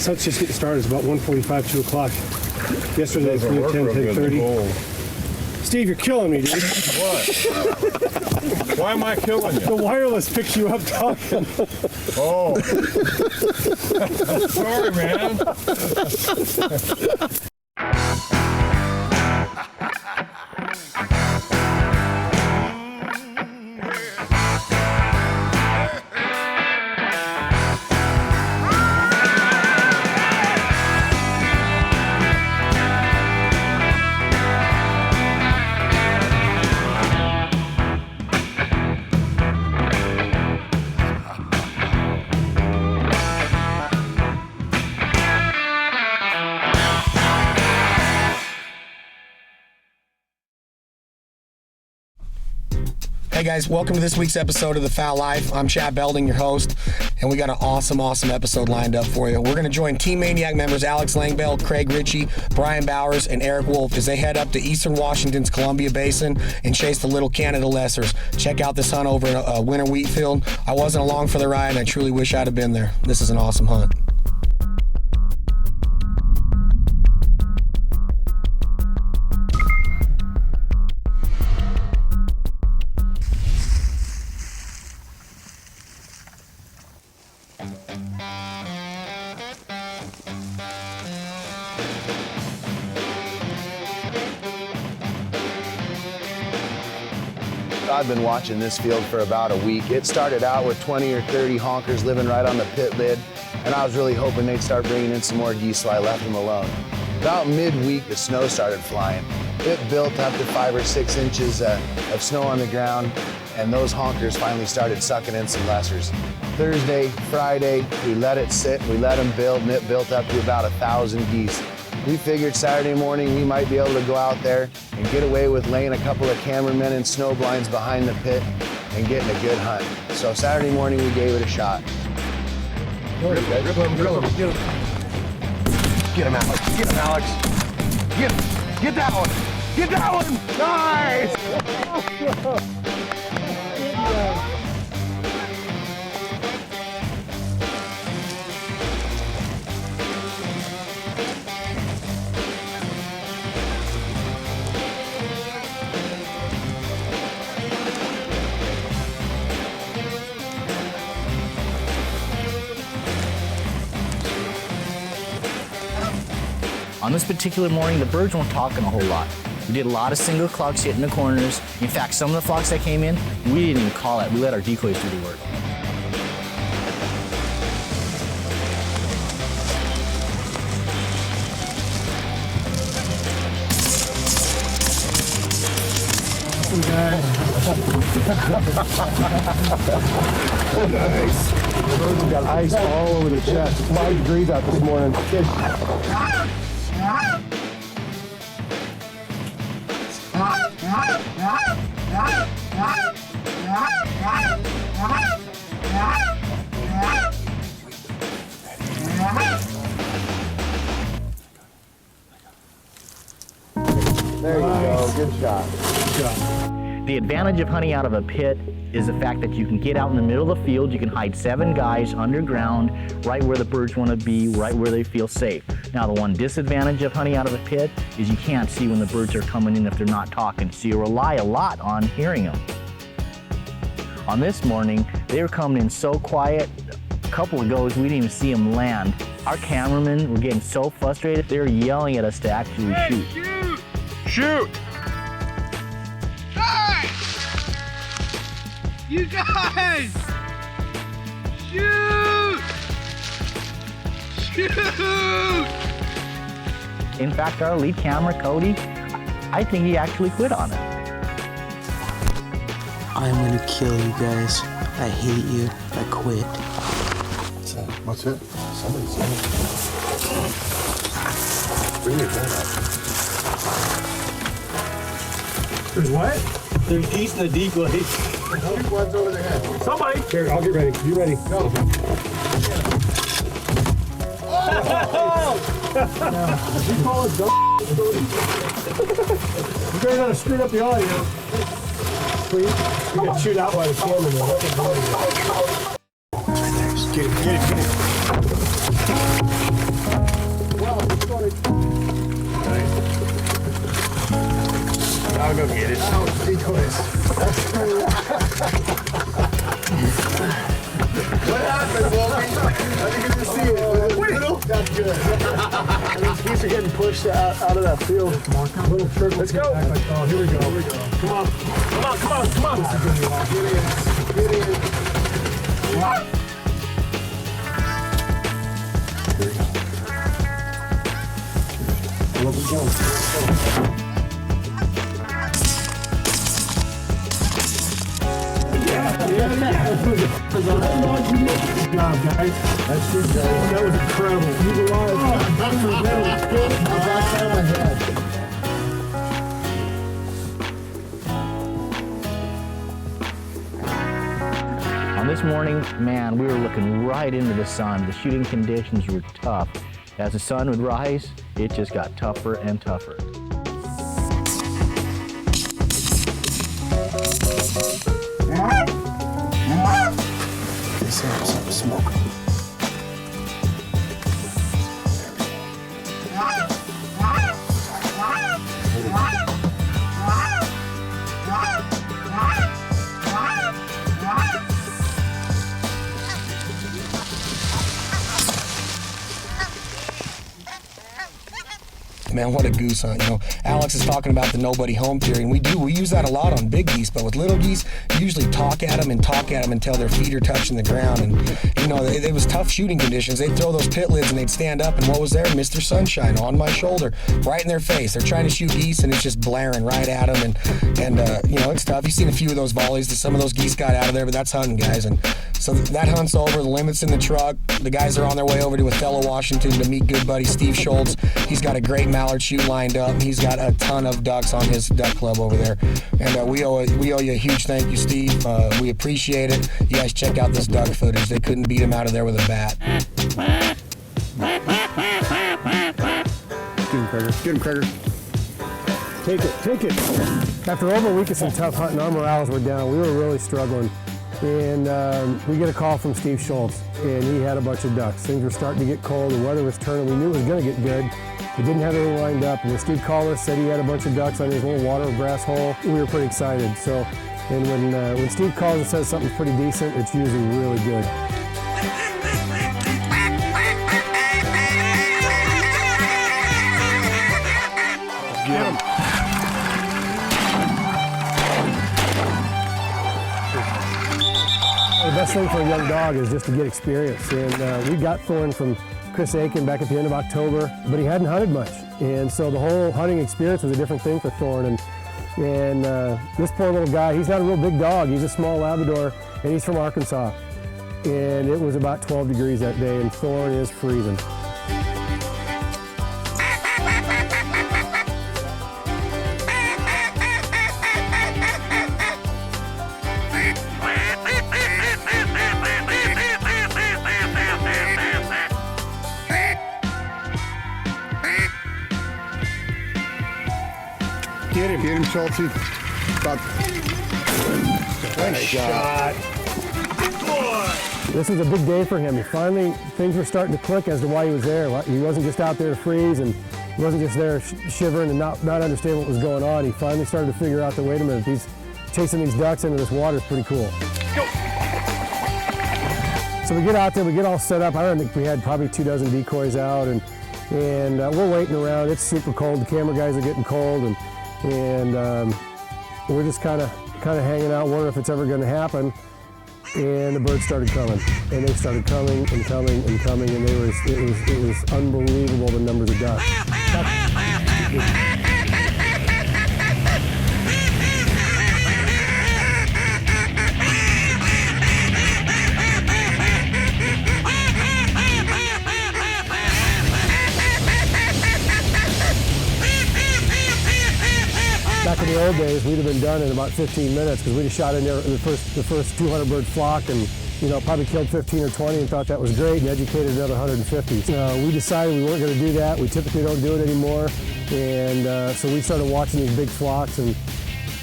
sun's just getting started. It's about 1:45, 2 o'clock. Yesterday it was 10:30. Steve, you're killing me, dude. What? Why am I killing you? The wireless picks you up talking. Oh. Sorry, man. Hey guys, welcome to this week's episode of the Fowl Life. I'm Chad Belding, your host, and we got an awesome episode lined up for you. We're going to join Team Maniac members Alex Langbell, Craig Ritchie, Brian Bowers, and Eric Wolf as they head up to Eastern Washington's Columbia Basin and chase the Little Canada Lessers. Check out this hunt over in a winter wheat field. I wasn't along for the ride, and I truly wish I'd have been there. This is an awesome hunt. I've been watching this field for about a week. It started out with 20 or 30 honkers living right on the pit lid, and I was really hoping they'd start bringing in some more geese, so I left them alone. About midweek, the snow started flying. It built up to 5 or 6 inches of snow on the ground, and those honkers finally started sucking in some lessers. Thursday, Friday, we let it sit, we let them build, and it built up to about 1,000 geese. We figured Saturday morning we might be able to go out there and get away with laying a couple of cameramen and snow blinds behind the pit and getting a good hunt. So Saturday morning we gave it a shot. Rip him. Get him, Alex. Get him, Alex. Get that one. Get that one. Nice. On this particular morning, the birds weren't talking a whole lot. We did a lot of single clucks hitting the corners. In fact, some of the flocks that came in, we didn't even call it. We let our decoys do the work. Nice. The birds have got ice all over the chest. 5 degrees out this morning. There you go. Good shot. Good job. The advantage of hunting out of a pit is the fact that you can get out in the middle of the field, you can hide 7 guys underground, right where the birds want to be, right where they feel safe. Now the one disadvantage of hunting out of a pit is you can't see when the birds are coming in if they're not talking, so you rely a lot on hearing them. On this morning, they were coming in so quiet, a couple of goes, we didn't even see them land. Our cameramen were getting so frustrated, they were yelling at us to actually shoot. Shoot! Guys! You guys! Shoot! Shoot! In fact, our lead camera, Cody, I think he actually quit on it. I'm gonna kill you guys. I hate you. I quit. What's it? Somebody's in it. Bring your gun up. There's what? There's geese in the decoys. One's over their head. Somebody! Here, I'll get ready. You ready? Go. You call it dumb. You guys gotta screw up the audio. Please? We got chewed out by the camera now. Get it, get it, get it. I'll go get it. Oh, decoys. What happened, Wolfie? I didn't even see it. Was it little? That's good. These geese are getting pushed out of that field. Let's go. Oh, here we go. Come on. Get in. Let's go. Good job, guys. That's good, guys. That was incredible. He's alive. That was good. About time I had. On this morning, man, we were looking right into the sun. The shooting conditions were tough. As the sun would rise, it just got tougher and tougher. This here is some smoke. Man, what a goose hunt. You know, Alex is talking about the nobody home theory, and we use that a lot on big geese, but with little geese, you usually talk at them until their feet are touching the ground. And, you know, it was tough shooting conditions. They'd throw those pit lids and they'd stand up, and what was there? Mr. Sunshine on my shoulder, right in their face. They're trying to shoot geese, and it's just blaring right at them. And you know, it's tough. You've seen a few of those volleys that some of those geese got out of there, but that's hunting, guys. And so that hunt's over. The limit's in the truck. The guys are on their way over to Othello, Washington to meet good buddy Steve Schultz. He's got a great mallard shoot lined up. He's got a ton of ducks on his duck club over there. And we owe you a huge thank you, Steve. We appreciate it. You guys check out this duck footage. They couldn't beat him out of there with a bat. Get him, Craiger. Take it. After over a week of some tough hunting, our morales were down. We were really struggling. And we get a call from Steve Schultz, and he had a bunch of ducks. Things were starting to get cold, the weather was turning. We knew it was going to get good. We didn't have everything lined up. And when Steve called us, said he had a bunch of ducks on his little water grass hole, we were pretty excited. So, and when Steve calls and says something's pretty decent, it's usually really good. Get him. The best thing for a young dog is just to get experience. And we got Thorn from Chris Aiken back at the end of October, but he hadn't hunted much. And so the whole hunting experience was a different thing for Thorn. And this poor little guy, he's not a real big dog. He's a small Labrador, and he's from Arkansas. And it was about 12 degrees that day, and Thorn is freezing. Get him, Schultz. Nice shot. This was a big day for him. Finally, things were starting to click as to why he was there. He wasn't just out there to freeze, and he wasn't just there shivering and not understanding what was going on. He finally started to figure out that, wait a minute, he's chasing these ducks into this water is pretty cool. Go. So we get out there, we get all set up. I don't think we had probably 24 decoys out, and we're waiting around. It's super cold. The camera guys are getting cold, and we're just kind of hanging out, wondering if it's ever going to happen. And the birds started coming, and they started coming and coming and coming, and it was unbelievable, the numbers of ducks. Back in the old days, we'd have been done in about 15 minutes because we'd have shot in there the first 200 bird flock and, you know, probably killed 15 or 20 and thought that was great and educated another 150. We decided we weren't going to do that. We typically don't do it anymore. And so we started watching these big flocks, and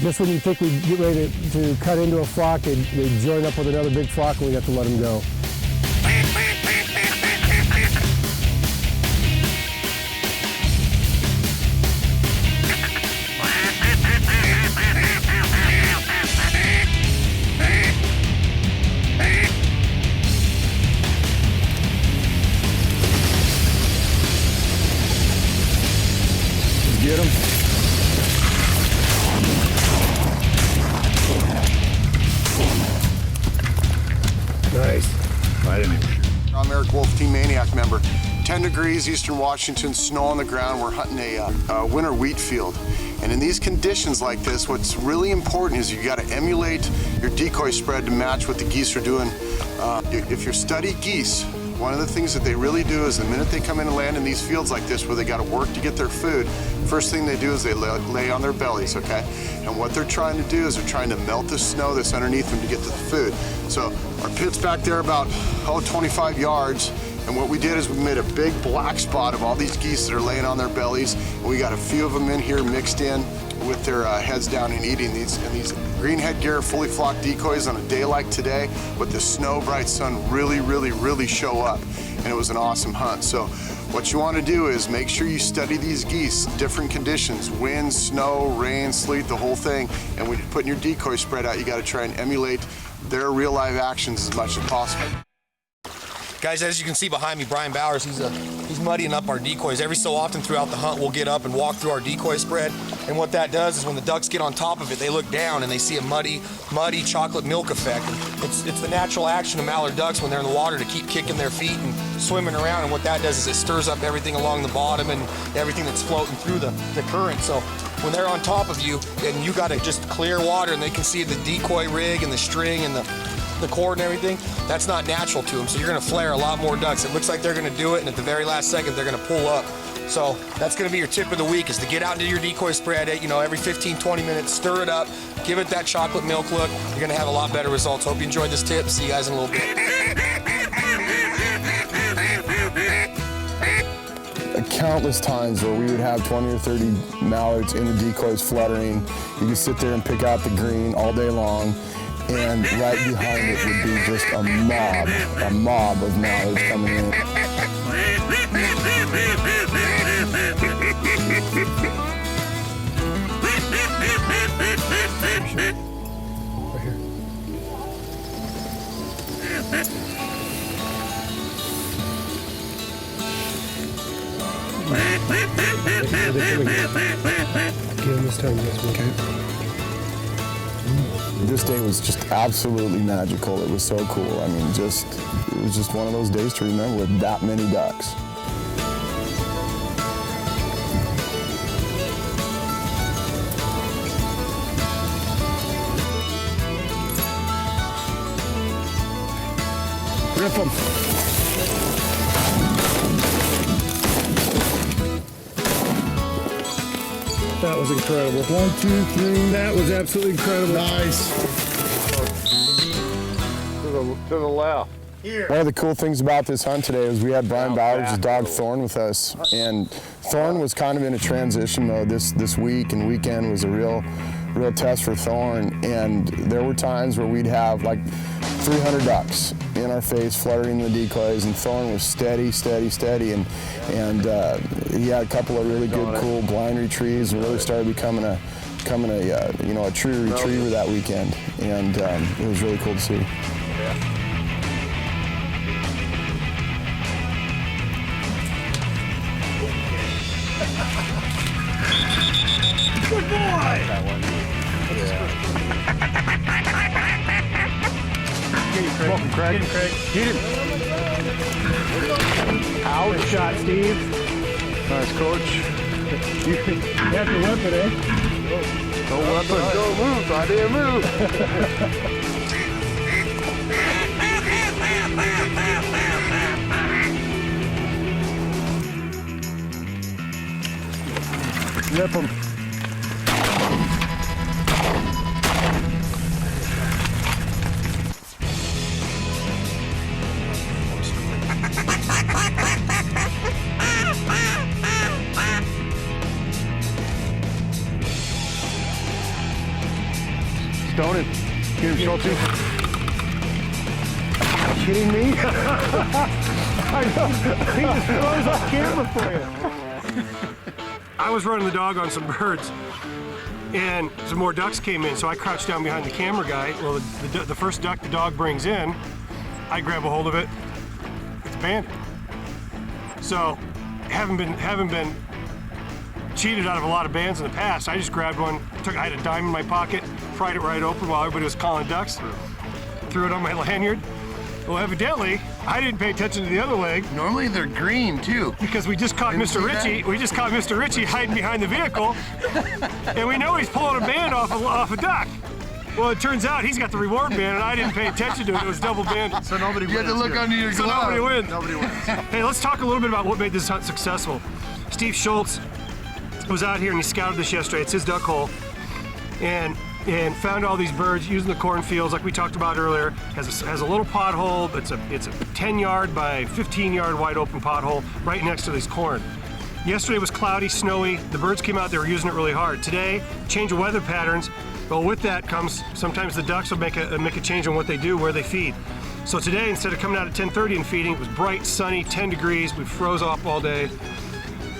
just when you think we'd get ready to cut into a flock, they'd join up with another big flock and we'd have to let them go. 10 degrees, Eastern Washington, snow on the ground. We're hunting a winter wheat field. And in these conditions like this, what's really important is you got to emulate your decoy spread to match what the geese are doing. If you study geese, one of the things that they really do is the minute they come in and land in these fields like this where they got to work to get their food, first thing they do is they lay on their bellies, okay? And what they're trying to do is they're trying to melt the snow that's underneath them to get to the food. So our pit's back there about, 25 yards. And what we did is we made a big black spot of all these geese that are laying on their bellies. And we got a few of them in here mixed in with their heads down and eating these. And these green headgear, fully flocked decoys on a day like today with the snow, bright sun really show up. And it was an awesome hunt. So what you want to do is make sure you study these geese, different conditions, wind, snow, rain, sleet, the whole thing. And when you're putting your decoy spread out, you got to try and emulate their real live actions as much as possible. Guys, as you can see behind me, Brian Bowers, he's muddying up our decoys. Every so often throughout the hunt, we'll get up and walk through our decoy spread. And what that does is when the ducks get on top of it, they look down and they see a muddy chocolate milk effect. And it's the natural action of mallard ducks when they're in the water to keep kicking their feet and swimming around. And what that does is it stirs up everything along the bottom and everything that's floating through the current. So when they're on top of you and you got to just clear water and they can see the decoy rig and the string and the cord and everything, that's not natural to them. So you're gonna flare a lot more ducks. It looks like they're gonna do it, and at the very last second, they're gonna pull up. So that's gonna be your tip of the week, is to get out into your decoy spread, every 15, 20 minutes, stir it up, give it that chocolate milk look. You're gonna have a lot better results. Hope you enjoyed this tip. See you guys in a little bit. Countless times where we would have 20 or 30 mallards in the decoys fluttering. You could sit there and pick out the green all day long. And right behind it would be just a mob of mallards coming in. Give him this time, okay? This day was just absolutely magical. It was so cool. I mean, it was just one of those days to remember with that many ducks. Rip them. That was incredible. 1, 2, 3. That was absolutely incredible. Nice. To the left. Here. One of the cool things about this hunt today was we had Brian Bowers' dog Thorn with us, and Thorn was kind of in a transition mode this week, and weekend was a real test for Thorn. And there were times where we'd have like 300 ducks in our face fluttering the decoys, and Thorn was steady, and he had a couple of really good, cool blind retrieves, and really started becoming a true retriever that weekend, and it was really cool to see. Good boy! Welcome, Craig. Get him. Out. Good shot, Steve. Nice, Coach. You have your weapon, eh? No weapon. Don't move. I didn't move. Rip them. Stone him. Get him, Schultz. Kidding me? I know. He just throws off camera for you. I was running the dog on some birds, and some more ducks came in, so I crouched down behind the camera guy. Well, the first duck the dog brings in, I grab a hold of it. It's a banded. So, haven't been cheated out of a lot of bands in the past. I just grabbed one. I had a dime in my pocket, pried it right open while everybody was calling ducks. Threw it on my lanyard, Well, evidently, I didn't pay attention to the other leg Normally they're green too. because we just caught Mr. Ritchie. We just caught Mr. Ritchie hiding behind the vehicle, and we know he's pulling a band off a duck. Well, it turns out he's got the reward band, and I didn't pay attention to it. It was double banded. So nobody wins. You had to look here. under your So glove. nobody wins. Nobody wins. Hey, let's talk a little bit about what made this hunt successful. Steve Schultz was out here and he scouted this yesterday. It's his duck hole, and found all these birds using the cornfields like we talked about earlier. Has a little pothole. It's a 10-yard by 15-yard wide open pothole right next to this corn. Yesterday was cloudy, snowy. The birds came out. They were using it really hard. Today, change of weather patterns. Well, with that comes sometimes the ducks will make a change on what they do, where they feed. So today, instead of coming out at 10:30 and feeding, it was bright, sunny, 10 degrees. We froze off all day.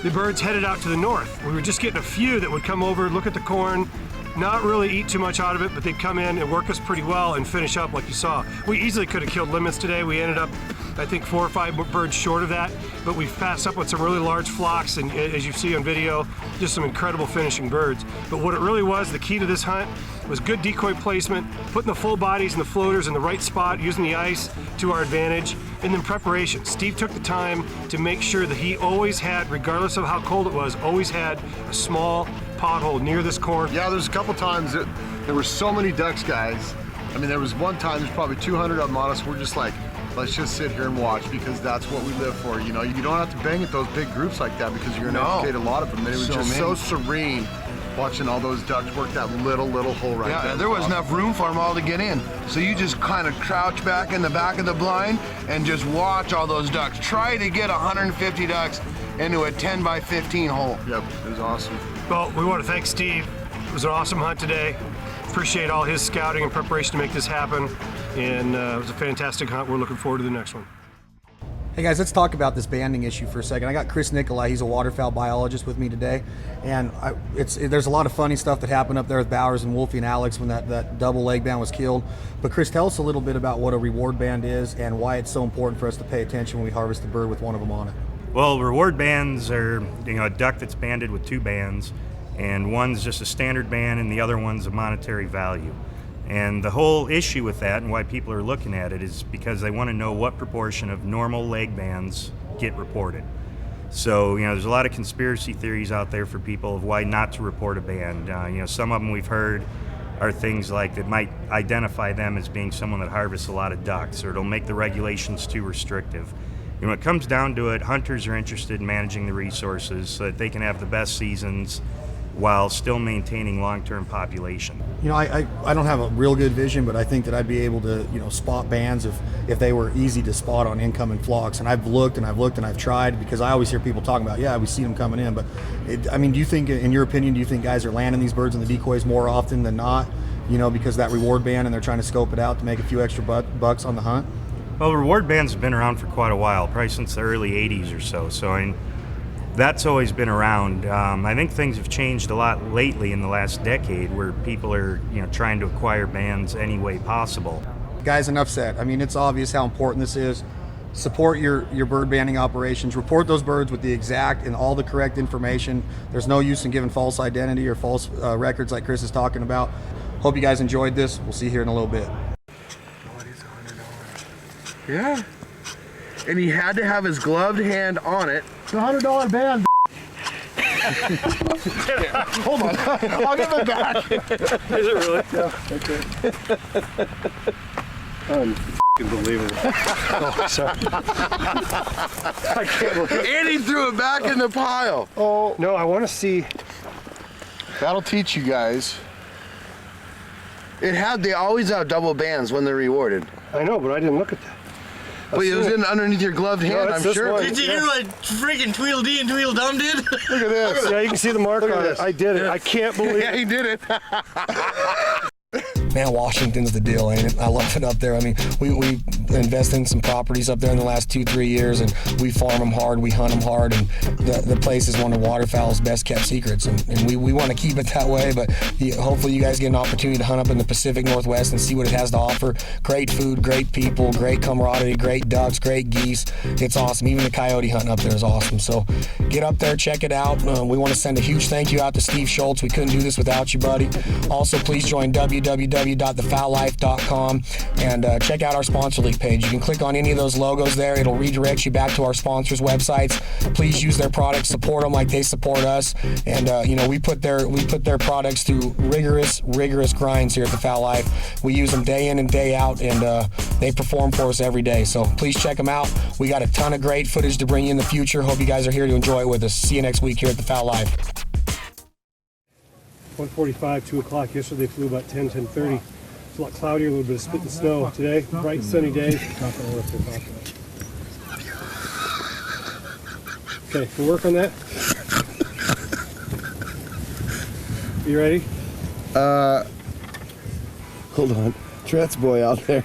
The birds headed out to the north. We were just getting a few that would come over, look at the corn, not really eat too much out of it, but they'd come in and work us pretty well and finish up like you saw. We easily could have killed limits today. We ended up, I think, 4 or 5 birds short of that, but we've passed up with some really large flocks, and as you see on video, just some incredible finishing birds. But what it really was, the key to this hunt, was good decoy placement, putting the full bodies and the floaters in the right spot, using the ice to our advantage, and then preparation. Steve took the time to make sure that he always had, regardless of how cold it was, always had a small pothole near this corn. Yeah, there's a couple times that there were so many ducks, guys. I mean, there was one time, there's probably 200 of them on us. We're just like, let's just sit here and watch because that's what we live for. You know, you don't have to bang at those big groups like that because you're gonna educate a lot of them. And it was just so serene watching all those ducks work that little hole right there. Yeah, there was enough room for them all to get in. So you just kind of crouch back in the back of the blind and just watch all those ducks. Try to get 150 ducks into a 10 by 15 hole. Yep, it was awesome. Well, we want to thank Steve. It was an awesome hunt today. Appreciate all his scouting and preparation to make this happen. And it was a fantastic hunt. We're looking forward to the next one. Hey guys, let's talk about this banding issue for a second. I got Chris Nicolai, he's a waterfowl biologist with me today, and there's a lot of funny stuff that happened up there with Bowers and Wolfie and Alex when that double leg band was killed. But Chris, tell us a little bit about what a reward band is and why it's so important for us to pay attention when we harvest a bird with one of them on it. Well, reward bands are a duck that's banded with 2 bands, and one's just a standard band and the other one's a monetary value. And the whole issue with that and why people are looking at it is because they want to know what proportion of normal leg bands get reported. So, there's a lot of conspiracy theories out there for people of why not to report a band. Some of them we've heard are things like that might identify them as being someone that harvests a lot of ducks, or it'll make the regulations too restrictive. When it comes down to it, hunters are interested in managing the resources so that they can have the best seasons while still maintaining long-term population. I don't have a real good vision, but I think that I'd be able to, spot bands if they were easy to spot on incoming flocks. And I've looked and I've tried, because I always hear people talking about, we see them coming in. But do you think, in your opinion, do you think guys are landing these birds in the decoys more often than not? Because that reward band, and they're trying to scope it out to make a few extra bucks on the hunt? Well, reward bands have been around for quite a while, probably since the early 80s or so. So that's always been around. I think things have changed a lot lately in the last decade, where people are, trying to acquire bands any way possible. Guys, enough said. It's obvious how important this is. Support your bird banding operations. Report those birds with the exact and all the correct information. There's no use in giving false identity or false records like Chris is talking about. Hope you guys enjoyed this. We'll see you here in a little bit. Yeah. And he had to have his gloved hand on it. It's a $100 band. Hold on. I'll give it back. Is it really? Yeah, okay. Unbelievable. Oh, sorry. I can't believe it. And he threw it back in the pile. Oh, no, I want to see. That'll teach you guys. They always have double bands when they're rewarded. I know, but I didn't look at that. But it was underneath your gloved hand, I'm sure. One. Did you do what freaking Tweedledee and Tweedledum did? Look at this. Yeah, you can see the mark on it. I did it. I can't believe it. Yeah, he did it. Man, Washington's the deal, ain't it? I love it up there. We invested in some properties up there in the last 2-3 years, and we farm them hard, we hunt them hard, and the place is one of waterfowl's best kept secrets, and we want to keep it that way. But hopefully you guys get an opportunity to hunt up in the Pacific Northwest and see what it has to offer. Great food, great people, great camaraderie, great ducks, great geese. It's awesome. Even the coyote hunting up there is awesome. So get up there, check it out. We want to send a huge thank you out to Steve Schultz. We couldn't do this without you, buddy. Also, please join www www.thefowllife.com, and check out our sponsor league page. You can click on any of those logos there. It'll redirect you back to our sponsors' websites. Please use their products, support them like they support us, and we put their products through rigorous grinds here at the Fowl Life. We use them day in and day out, and they perform for us every day. So please check them out. We got a ton of great footage to bring you in the future. Hope you guys are here to enjoy it with us. See you next week here at the Fowl Life. 1:45, 2 o'clock. Yesterday flew about 10:30. It's a lot cloudier, a little bit of spit and snow. Today, bright sunny day. Okay, we'll work on that. You ready? Hold on. Tret's boy out there.